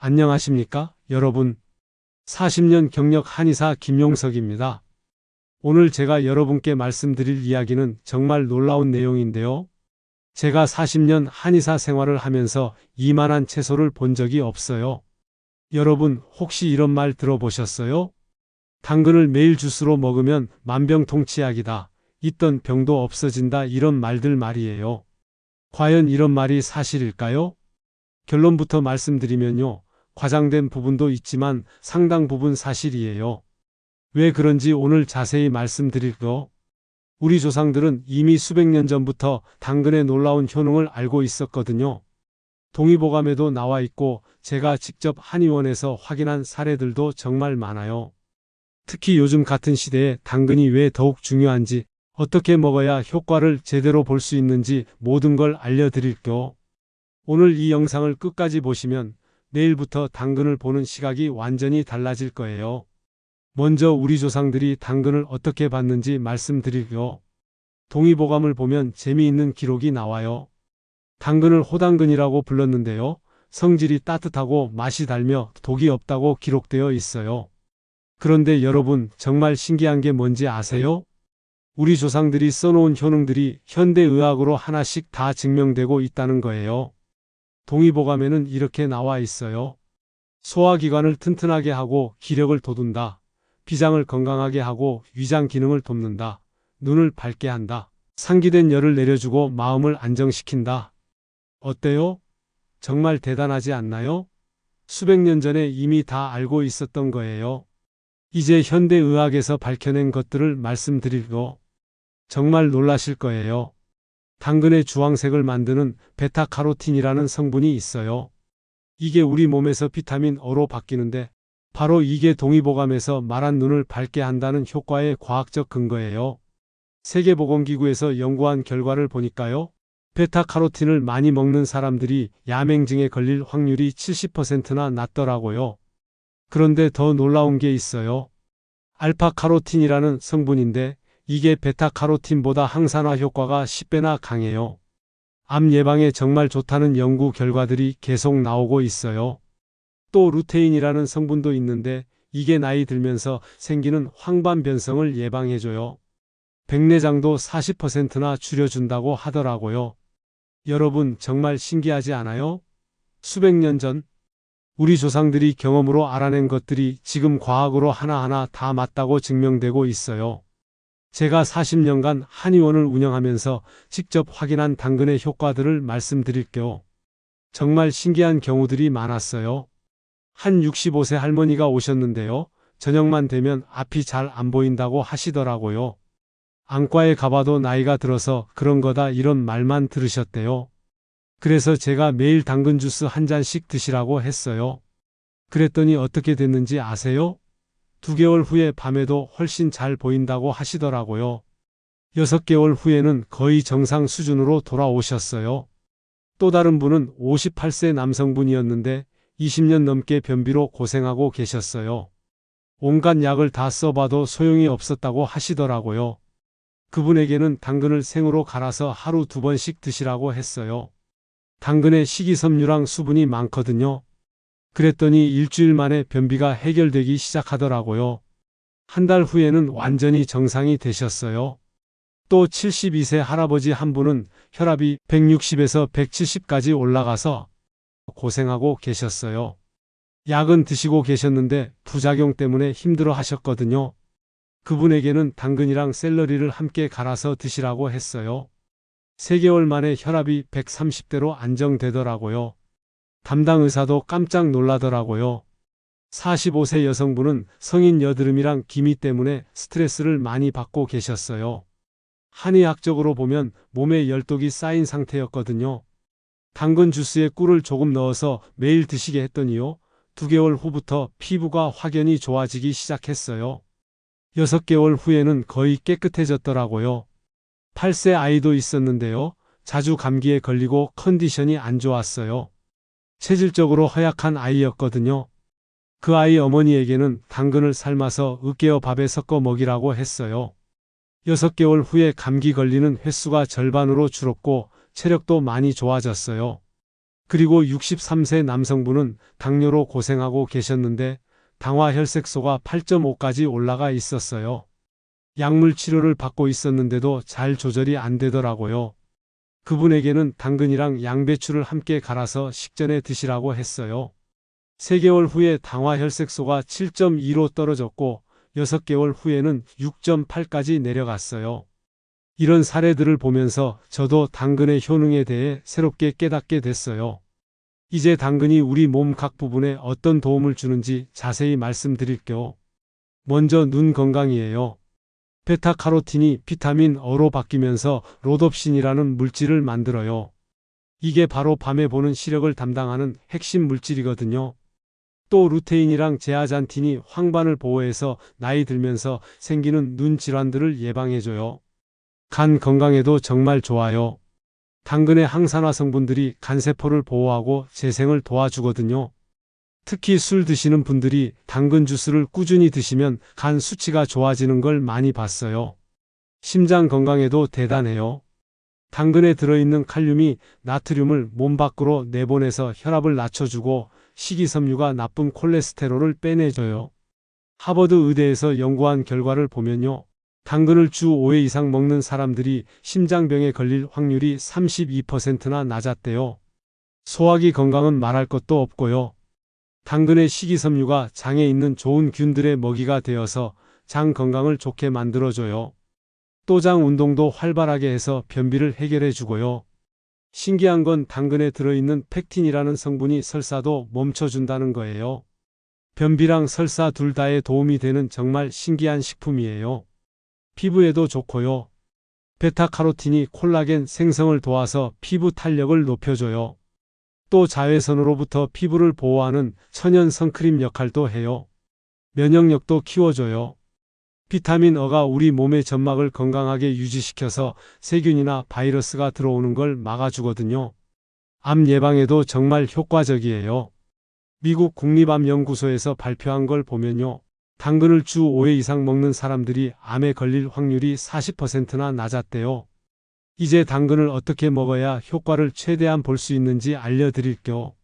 안녕하십니까, 여러분. 40년 경력 한의사 김용석입니다. 오늘 제가 여러분께 말씀드릴 이야기는 정말 놀라운 내용인데요. 제가 40년 한의사 생활을 하면서 이만한 채소를 본 적이 없어요. 여러분, 혹시 이런 말 들어보셨어요? 당근을 매일 주스로 먹으면 만병통치약이다. 있던 병도 없어진다. 이런 말들 말이에요. 과연 이런 말이 사실일까요? 결론부터 말씀드리면요. 과장된 부분도 있지만 상당 부분 사실이에요. 왜 그런지 오늘 자세히 말씀드릴게요. 우리 조상들은 이미 수백 년 전부터 당근의 놀라운 효능을 알고 있었거든요. 동의보감에도 나와 있고 제가 직접 한의원에서 확인한 사례들도 정말 많아요. 특히 요즘 같은 시대에 당근이 왜 더욱 중요한지, 어떻게 먹어야 효과를 제대로 볼 수 있는지 모든 걸 알려드릴게요. 오늘 이 영상을 끝까지 보시면 내일부터 당근을 보는 시각이 완전히 달라질 거예요. 먼저 우리 조상들이 당근을 어떻게 봤는지 말씀드릴게요. 동의보감을 보면 재미있는 기록이 나와요. 당근을 호당근이라고 불렀는데요. 성질이 따뜻하고 맛이 달며 독이 없다고 기록되어 있어요. 그런데 여러분, 정말 신기한 게 뭔지 아세요? 우리 조상들이 써놓은 효능들이 현대의학으로 하나씩 다 증명되고 있다는 거예요. 동의보감에는 이렇게 나와 있어요. 소화기관을 튼튼하게 하고 기력을 돋운다. 비장을 건강하게 하고 위장 기능을 돕는다. 눈을 밝게 한다. 상기된 열을 내려주고 마음을 안정시킨다. 어때요? 정말 대단하지 않나요? 수백 년 전에 이미 다 알고 있었던 거예요. 이제 현대의학에서 밝혀낸 것들을 말씀드리고 정말 놀라실 거예요. 당근의 주황색을 만드는 베타카로틴이라는 성분이 있어요. 이게 우리 몸에서 비타민 O로 바뀌는데 바로 이게 동의보감에서 말한 눈을 밝게 한다는 효과의 과학적 근거예요. 세계보건기구에서 연구한 결과를 보니까요. 베타카로틴을 많이 먹는 사람들이 야맹증에 걸릴 확률이 70%나 낮더라고요. 그런데 더 놀라운 게 있어요. 알파카로틴이라는 성분인데 이게 베타카로틴보다 항산화 효과가 10배나 강해요. 암 예방에 정말 좋다는 연구 결과들이 계속 나오고 있어요. 또 루테인이라는 성분도 있는데 이게 나이 들면서 생기는 황반변성을 예방해줘요. 백내장도 40%나 줄여준다고 하더라고요. 여러분, 정말 신기하지 않아요? 수백 년 전 우리 조상들이 경험으로 알아낸 것들이 지금 과학으로 하나하나 다 맞다고 증명되고 있어요. 제가 40년간 한의원을 운영하면서 직접 확인한 당근의 효과들을 말씀드릴게요. 정말 신기한 경우들이 많았어요. 한 65세 할머니가 오셨는데요. 저녁만 되면 앞이 잘 안 보인다고 하시더라고요. 안과에 가봐도 나이가 들어서 그런 거다 이런 말만 들으셨대요. 그래서 제가 매일 당근 주스 한 잔씩 드시라고 했어요. 그랬더니 어떻게 됐는지 아세요? 2개월 후에 밤에도 훨씬 잘 보인다고 하시더라고요. 6개월 후에는 거의 정상 수준으로 돌아오셨어요. 또 다른 분은 58세 남성분이었는데 20년 넘게 변비로 고생하고 계셨어요. 온갖 약을 다 써봐도 소용이 없었다고 하시더라고요. 그분에게는 당근을 생으로 갈아서 하루 2번씩 드시라고 했어요. 당근에 식이섬유랑 수분이 많거든요. 그랬더니 일주일 만에 변비가 해결되기 시작하더라고요. 한 달 후에는 완전히 정상이 되셨어요. 또 72세 할아버지 한 분은 혈압이 160에서 170까지 올라가서 고생하고 계셨어요. 약은 드시고 계셨는데 부작용 때문에 힘들어 하셨거든요. 그분에게는 당근이랑 샐러리를 함께 갈아서 드시라고 했어요. 3개월 만에 혈압이 130대로 안정되더라고요. 담당 의사도 깜짝 놀라더라고요. 45세 여성분은 성인 여드름이랑 기미 때문에 스트레스를 많이 받고 계셨어요. 한의학적으로 보면 몸에 열독이 쌓인 상태였거든요. 당근 주스에 꿀을 조금 넣어서 매일 드시게 했더니요. 2개월 후부터 피부가 확연히 좋아지기 시작했어요. 6개월 후에는 거의 깨끗해졌더라고요. 8세 아이도 있었는데요. 자주 감기에 걸리고 컨디션이 안 좋았어요. 체질적으로 허약한 아이였거든요. 그 아이 어머니에게는 당근을 삶아서 으깨어 밥에 섞어 먹이라고 했어요. 6개월 후에 감기 걸리는 횟수가 절반으로 줄었고 체력도 많이 좋아졌어요. 그리고 63세 남성분은 당뇨로 고생하고 계셨는데 당화혈색소가 8.5까지 올라가 있었어요. 약물 치료를 받고 있었는데도 잘 조절이 안 되더라고요. 그분에게는 당근이랑 양배추를 함께 갈아서 식전에 드시라고 했어요. 3개월 후에 당화혈색소가 7.2로 떨어졌고 6개월 후에는 6.8까지 내려갔어요. 이런 사례들을 보면서 저도 당근의 효능에 대해 새롭게 깨닫게 됐어요. 이제 당근이 우리 몸 각 부분에 어떤 도움을 주는지 자세히 말씀드릴게요. 먼저 눈 건강이에요. 베타카로틴이 비타민 O로 바뀌면서 로놉신이라는 물질을 만들어요. 이게 바로 밤에 보는 시력을 담당하는 핵심 물질이거든요. 또 루테인이랑 제아잔틴이 황반을 보호해서 나이 들면서 생기는 눈 질환들을 예방해줘요. 간 건강에도 정말 좋아요. 당근의 항산화 성분들이 간세포를 보호하고 재생을 도와주거든요. 특히 술 드시는 분들이 당근 주스를 꾸준히 드시면 간 수치가 좋아지는 걸 많이 봤어요. 심장 건강에도 대단해요. 당근에 들어있는 칼륨이 나트륨을 몸 밖으로 내보내서 혈압을 낮춰주고 식이섬유가 나쁜 콜레스테롤을 빼내줘요. 하버드 의대에서 연구한 결과를 보면요. 당근을 주 5회 이상 먹는 사람들이 심장병에 걸릴 확률이 32%나 낮았대요. 소화기 건강은 말할 것도 없고요. 당근의 식이섬유가 장에 있는 좋은 균들의 먹이가 되어서 장 건강을 좋게 만들어줘요. 또 장 운동도 활발하게 해서 변비를 해결해 주고요. 신기한 건 당근에 들어있는 펙틴이라는 성분이 설사도 멈춰준다는 거예요. 변비랑 설사 둘 다에 도움이 되는 정말 신기한 식품이에요. 피부에도 좋고요. 베타카로틴이 콜라겐 생성을 도와서 피부 탄력을 높여줘요. 또 자외선으로부터 피부를 보호하는 천연 선크림 역할도 해요. 면역력도 키워줘요. 비타민 O가 우리 몸의 점막을 건강하게 유지시켜서 세균이나 바이러스가 들어오는 걸 막아주거든요. 암 예방에도 정말 효과적이에요. 미국 국립암연구소에서 발표한 걸 보면요. 당근을 주 5회 이상 먹는 사람들이 암에 걸릴 확률이 40%나 낮았대요. 이제 당근을 어떻게 먹어야 효과를 최대한 볼 수 있는지 알려드릴게요.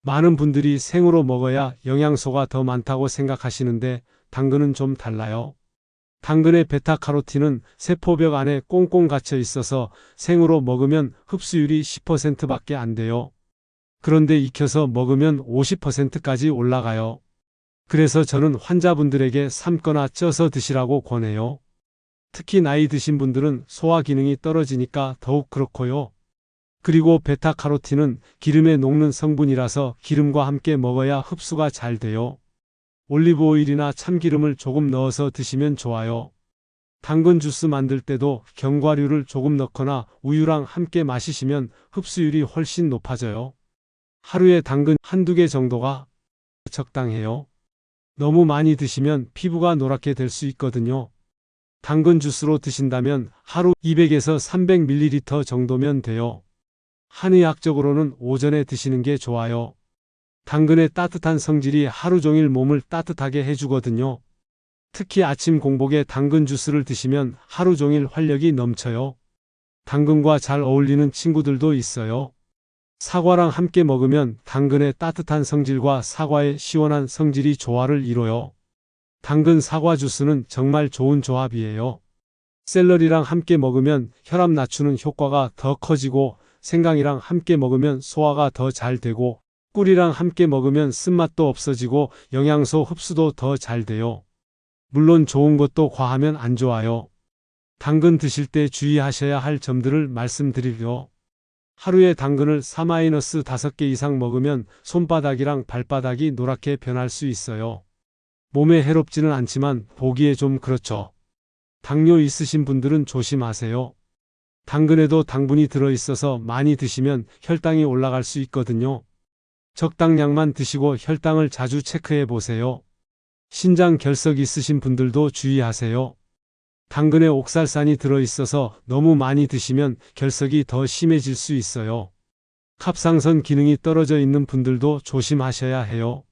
많은 분들이 생으로 먹어야 영양소가 더 많다고 생각하시는데 당근은 좀 달라요. 당근의 베타카로틴은 세포벽 안에 꽁꽁 갇혀 있어서 생으로 먹으면 흡수율이 10%밖에 안 돼요. 그런데 익혀서 먹으면 50%까지 올라가요. 그래서 저는 환자분들에게 삶거나 쪄서 드시라고 권해요. 특히 나이 드신 분들은 소화 기능이 떨어지니까 더욱 그렇고요. 그리고 베타카로틴은 기름에 녹는 성분이라서 기름과 함께 먹어야 흡수가 잘 돼요. 올리브 오일이나 참기름을 조금 넣어서 드시면 좋아요. 당근 주스 만들 때도 견과류를 조금 넣거나 우유랑 함께 마시시면 흡수율이 훨씬 높아져요. 하루에 당근 한두 개 정도가 적당해요. 너무 많이 드시면 피부가 노랗게 될 수 있거든요. 당근 주스로 드신다면 하루 200에서 300ml 정도면 돼요. 한의학적으로는 오전에 드시는 게 좋아요. 당근의 따뜻한 성질이 하루 종일 몸을 따뜻하게 해주거든요. 특히 아침 공복에 당근 주스를 드시면 하루 종일 활력이 넘쳐요. 당근과 잘 어울리는 친구들도 있어요. 사과랑 함께 먹으면 당근의 따뜻한 성질과 사과의 시원한 성질이 조화를 이뤄요. 당근 사과 주스는 정말 좋은 조합이에요. 샐러리랑 함께 먹으면 혈압 낮추는 효과가 더 커지고 생강이랑 함께 먹으면 소화가 더 잘 되고 꿀이랑 함께 먹으면 쓴맛도 없어지고 영양소 흡수도 더 잘 돼요. 물론 좋은 것도 과하면 안 좋아요. 당근 드실 때 주의하셔야 할 점들을 말씀드리려. 하루에 당근을 4-5개 이상 먹으면 손바닥이랑 발바닥이 노랗게 변할 수 있어요. 몸에 해롭지는 않지만 보기에 좀 그렇죠. 당뇨 있으신 분들은 조심하세요. 당근에도 당분이 들어있어서 많이 드시면 혈당이 올라갈 수 있거든요. 적당량만 드시고 혈당을 자주 체크해 보세요. 신장 결석 있으신 분들도 주의하세요. 당근에 옥살산이 들어있어서 너무 많이 드시면 결석이 더 심해질 수 있어요. 갑상선 기능이 떨어져 있는 분들도 조심하셔야 해요.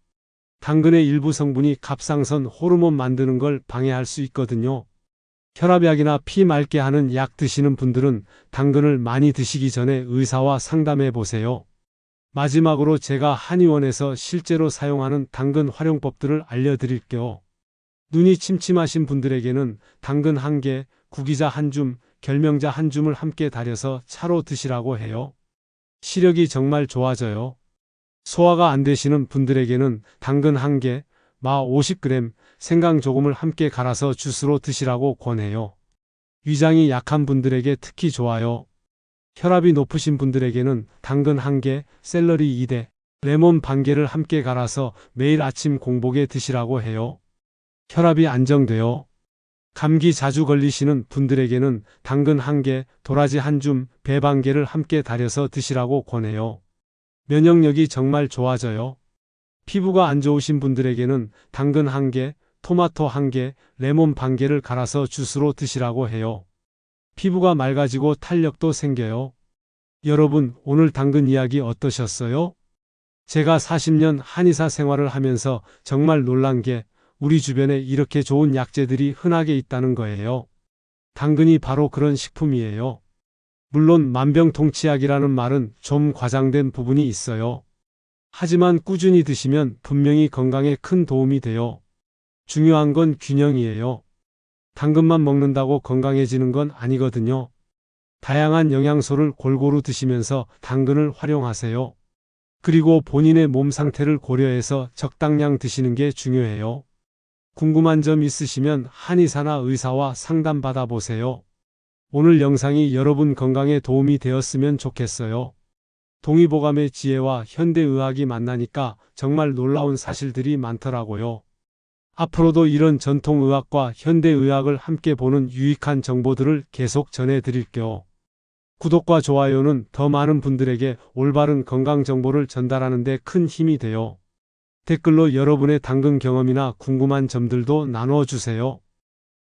당근의 일부 성분이 갑상선 호르몬 만드는 걸 방해할 수 있거든요. 혈압약이나 피 맑게 하는 약 드시는 분들은 당근을 많이 드시기 전에 의사와 상담해 보세요. 마지막으로 제가 한의원에서 실제로 사용하는 당근 활용법들을 알려드릴게요. 눈이 침침하신 분들에게는 당근 1개, 구기자 1줌, 결명자 1줌을 함께 달여서 차로 드시라고 해요. 시력이 정말 좋아져요. 소화가 안 되시는 분들에게는 당근 1개, 마 50g, 생강 조금을 함께 갈아서 주스로 드시라고 권해요. 위장이 약한 분들에게 특히 좋아요. 혈압이 높으신 분들에게는 당근 1개, 샐러리 2대, 레몬 반 개를 함께 갈아서 매일 아침 공복에 드시라고 해요. 혈압이 안정돼요. 감기 자주 걸리시는 분들에게는 당근 1개, 도라지 1줌, 배 반 개를 함께 달여서 드시라고 권해요. 면역력이 정말 좋아져요. 피부가 안 좋으신 분들에게는 당근 1개, 토마토 1개, 레몬 반 개를 갈아서 주스로 드시라고 해요. 피부가 맑아지고 탄력도 생겨요. 여러분, 오늘 당근 이야기 어떠셨어요? 제가 40년 한의사 생활을 하면서 정말 놀란 게 우리 주변에 이렇게 좋은 약재들이 흔하게 있다는 거예요. 당근이 바로 그런 식품이에요. 물론 만병통치약이라는 말은 좀 과장된 부분이 있어요. 하지만 꾸준히 드시면 분명히 건강에 큰 도움이 돼요. 중요한 건 균형이에요. 당근만 먹는다고 건강해지는 건 아니거든요. 다양한 영양소를 골고루 드시면서 당근을 활용하세요. 그리고 본인의 몸 상태를 고려해서 적당량 드시는 게 중요해요. 궁금한 점 있으시면 한의사나 의사와 상담 받아보세요. 오늘 영상이 여러분 건강에 도움이 되었으면 좋겠어요. 동의보감의 지혜와 현대의학이 만나니까 정말 놀라운 사실들이 많더라고요. 앞으로도 이런 전통의학과 현대의학을 함께 보는 유익한 정보들을 계속 전해드릴게요. 구독과 좋아요는 더 많은 분들에게 올바른 건강 정보를 전달하는 데 큰 힘이 돼요. 댓글로 여러분의 당근 경험이나 궁금한 점들도 나눠주세요.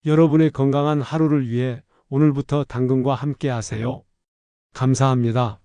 여러분의 건강한 하루를 위해 오늘부터 당근과 함께 하세요. 감사합니다.